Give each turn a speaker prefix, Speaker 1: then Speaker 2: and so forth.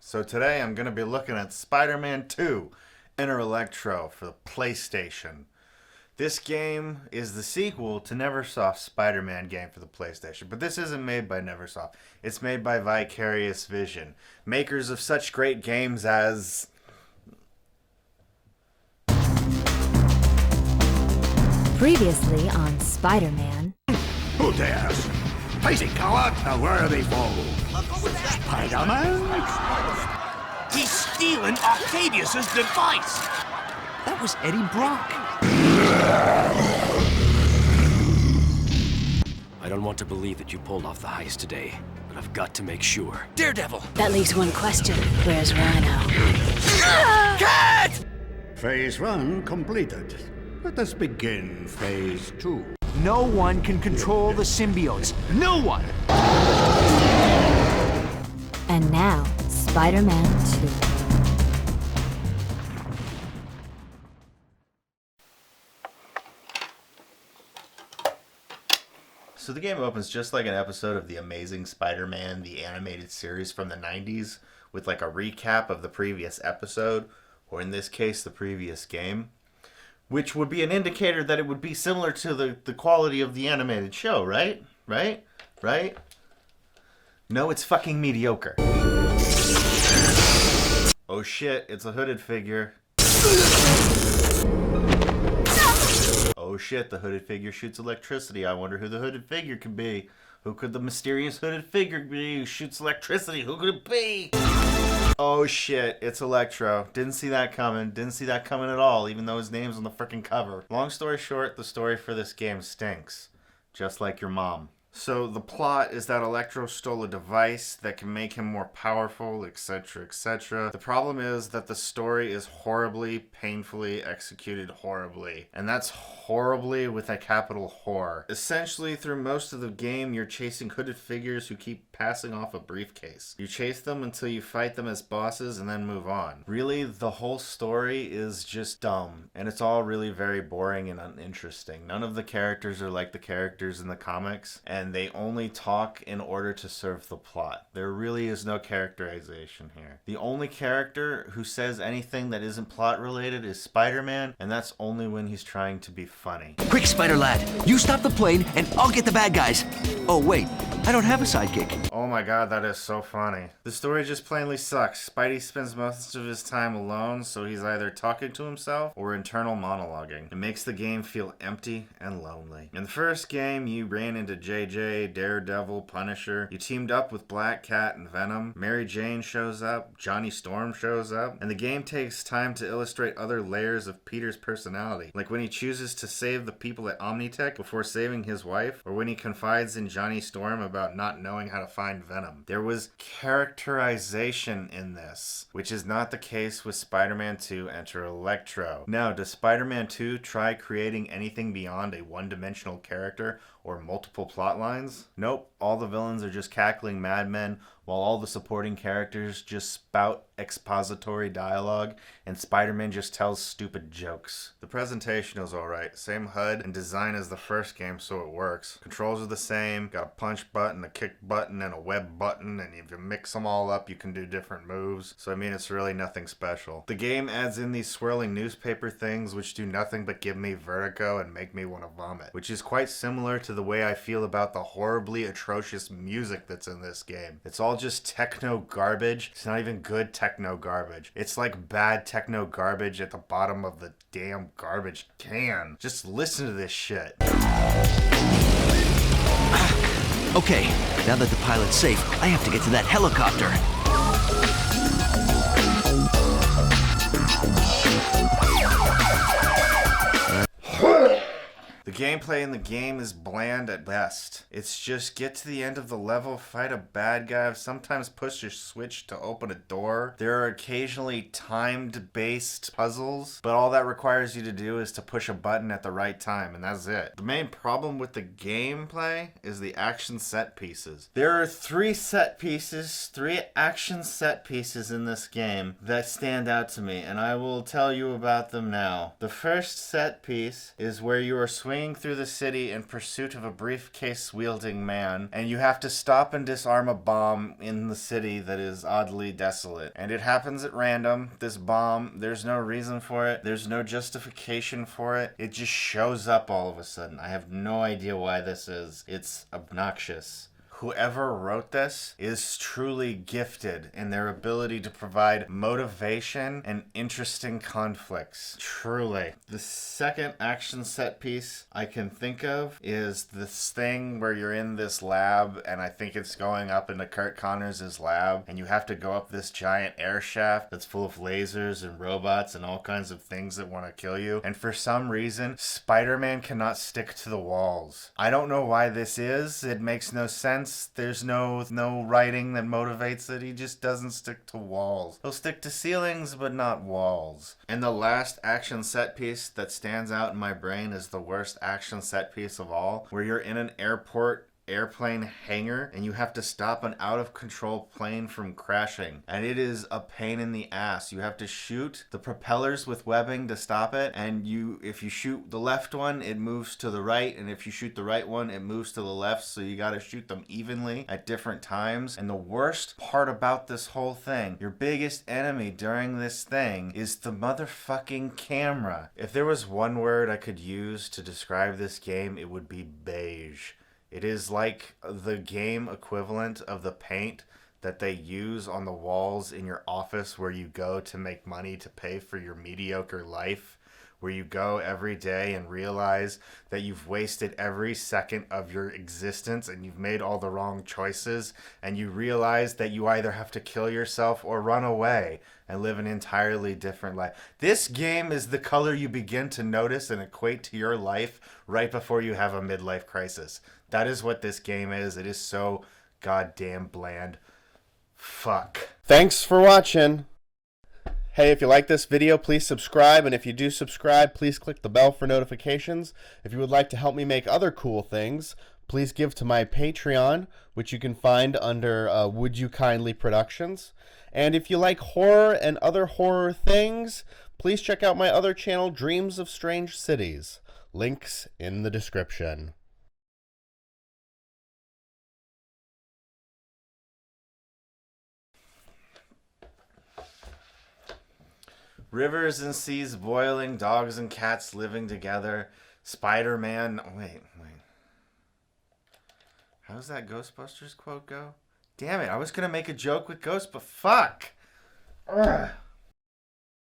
Speaker 1: So today I'm going to be looking at Spider-Man 2, Electro for the PlayStation. This game is the sequel to Neversoft's Spider-Man game for the PlayStation, but this isn't made by Neversoft. It's made by Vicarious Vision, makers of such great games as...
Speaker 2: Previously on Spider-Man.
Speaker 3: Who dares? Crazy coward, a worthy foe. Spider-Man?
Speaker 4: He's stealing Octavius's device!
Speaker 5: That was Eddie Brock.
Speaker 6: I don't want to believe that you pulled off the heist today, but I've got to make sure.
Speaker 4: Daredevil!
Speaker 2: That leaves one question. Where's Rhino?
Speaker 4: Cat!
Speaker 3: Phase 1 completed. Let us begin Phase 2.
Speaker 5: No one can control the symbiotes. No one!
Speaker 2: And now, Spider-Man 2.
Speaker 1: So the game opens just like an episode of The Amazing Spider-Man, the animated series from the 90s, with like a recap of the previous episode, or in this case, the previous game, which would be an indicator that it would be similar to the quality of the animated show, right? Right? No, it's fucking mediocre. Oh shit, it's a hooded figure. Oh shit, the hooded figure shoots electricity. I wonder who the hooded figure could be. Who could the mysterious hooded figure be who shoots electricity? Who could it be? Oh shit, it's Electro. Didn't see that coming. Didn't see that coming at all, even though his name's on the frickin' cover. Long story short, the story for this game stinks. Just like your mom. So the plot is that Electro stole a device that can make him more powerful, etc., etc. The problem is that the story is horribly, painfully executed horribly. And that's horribly with a capital whore. Essentially, through most of the game, you're chasing hooded figures who keep passing off a briefcase. You chase them until you fight them as bosses and then move on. Really, the whole story is just dumb. And it's all really very boring and uninteresting. None of the characters are like the characters in the comics. And they only talk in order to serve the plot. There really is no characterization here. The only character who says anything that isn't plot related is Spider-Man, and that's only when he's trying to be funny.
Speaker 5: Quick, Spider Lad, you stop the plane and I'll get the bad guys. Oh wait, I don't have a sidekick.
Speaker 1: Oh my god, that is so funny. The story just plainly sucks. Spidey spends most of his time alone, so he's either talking to himself or internal monologuing. It makes the game feel empty and lonely. In the first game, you ran into JJ, Daredevil, Punisher. You teamed up with Black Cat and Venom. Mary Jane shows up. Johnny Storm shows up. And the game takes time to illustrate other layers of Peter's personality. Like when he chooses to save the people at Omnitech before saving his wife, or when he confides in Johnny Storm about not knowing how to find Venom. There was characterization in this, which is not the case with Spider-Man 2 Enter Electro. Now, does Spider-Man 2 try creating anything beyond a one-dimensional character or multiple plot lines? Nope, all the villains are just cackling madmen, while all the supporting characters just spout expository dialogue, and Spider-Man just tells stupid jokes. The presentation is alright, same HUD and design as the first game, so it works. Controls are the same, got a punch button, a kick button, and a web button, and if you mix them all up, you can do different moves. So I mean, it's really nothing special. The game adds in these swirling newspaper things, which do nothing but give me vertigo and make me want to vomit, which is quite similar to the way I feel about the horribly atrocious music that's in this game. It's all just techno garbage. It's not even good techno garbage. It's like bad techno garbage at the bottom of the damn garbage can. Just listen to this shit.
Speaker 5: Okay, now that the pilot's safe, I have to get to that helicopter.
Speaker 1: The gameplay in the game is bland at best. It's just get to the end of the level, fight a bad guy, sometimes push your switch to open a door. There are occasionally timed-based puzzles, but all that requires you to do is to push a button at the right time, and that's it. The main problem with the gameplay is the action set pieces. There are three action set pieces in this game that stand out to me, and I will tell you about them now. The first set piece is where you are swinging hiking through the city in pursuit of a briefcase-wielding man, and you have to stop and disarm a bomb in the city that is oddly desolate. And it happens at random. This bomb, there's no reason for it. There's no justification for it. It just shows up all of a sudden. I have no idea why this is. It's obnoxious. Whoever wrote this is truly gifted in their ability to provide motivation and interesting conflicts. Truly. The second action set piece I can think of is this thing where you're in this lab, and I think it's going up into Kurt Connors' lab, and you have to go up this giant air shaft that's full of lasers and robots and all kinds of things that want to kill you. And for some reason, Spider-Man cannot stick to the walls. I don't know why this is. It makes no sense. There's no writing that motivates it. He just doesn't stick to walls. He'll stick to ceilings, but not walls. And the last action set piece that stands out in my brain is the worst action set piece of all, where you're in an airplane hangar and you have to stop an out of control plane from crashing, and it is a pain in the ass. You have to shoot the propellers with webbing to stop it, and if you shoot the left one, it moves to the right, and if you shoot the right one, it moves to the left, so you got to shoot them evenly at different times. And the worst part about this whole thing, your biggest enemy during this thing is the motherfucking camera. If there was one word I could use to describe this game, it would be beige. It is like the game equivalent of the paint that they use on the walls in your office where you go to make money to pay for your mediocre life, where you go every day and realize that you've wasted every second of your existence and you've made all the wrong choices, and you realize that you either have to kill yourself or run away and live an entirely different life. This game is the color you begin to notice and equate to your life right before you have a midlife crisis. That is what this game is. It is so goddamn bland. Fuck.
Speaker 7: Thanks for watching. Hey, if you like this video, please subscribe, and if you do subscribe, please click the bell for notifications. If you would like to help me make other cool things, please give to my Patreon, which you can find under Would You Kindly Productions. And if you like horror and other horror things, please check out my other channel, Dreams of Strange Cities. Links in the description.
Speaker 1: Rivers and seas boiling, dogs and cats living together. Spider-Man. Wait. How does that Ghostbusters quote go? Damn it, I was going to make a joke with Ghost, but fuck. Ugh.